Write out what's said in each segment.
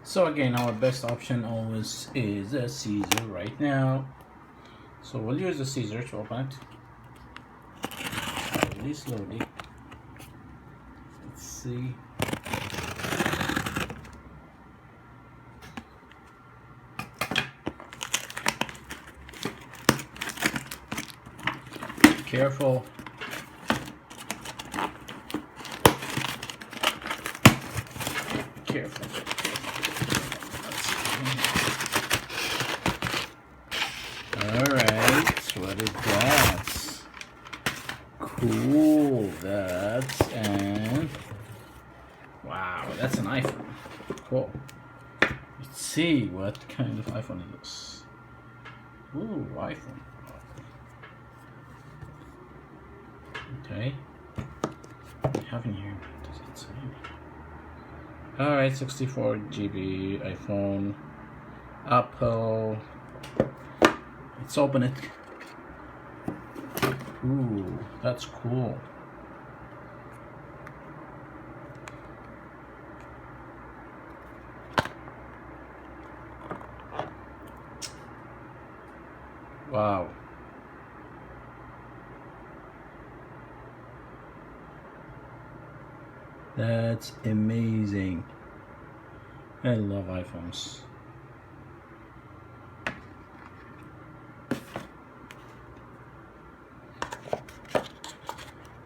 So again, our best option always is a scissor right now. So we'll use the scissor to open it slowly. Let's see. Careful. Careful. Alright, what is that? Cool, and wow, that's an iPhone. Cool. Let's see what kind of iPhone it is. Ooh, iPhone. Okay. I have in here. What does it say? Alright, 64 GB iPhone. Apple. Let's open it. Ooh, that's cool. Wow. That's amazing. I love iPhones.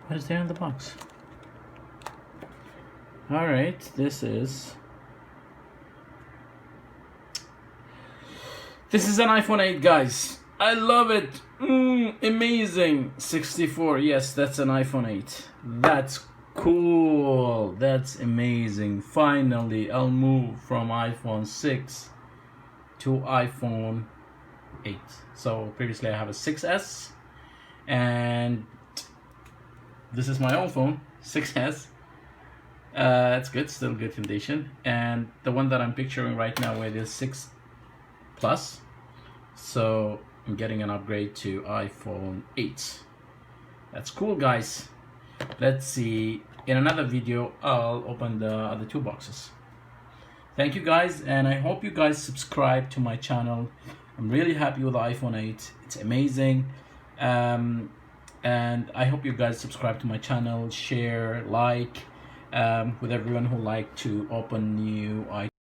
What is there in the box? Alright, this is an iPhone 8, guys. I love it. Amazing. 64. Yes, that's an iPhone 8. That's cool. That's amazing. Finally, I'll move from iPhone 6 to iPhone 8. So previously I have a 6S, and this is my own phone, 6S. It's good, still good condition. And the one that I'm picturing right now it is 6 Plus. So I'm getting an upgrade to iPhone 8. That's cool, guys. Let's see. In another video, I'll open the other two boxes. Thank you, guys, and I hope you guys subscribe to my channel. I'm really happy with the iPhone 8. It's amazing. And I hope you guys subscribe to my channel, share, like, with everyone who like to open new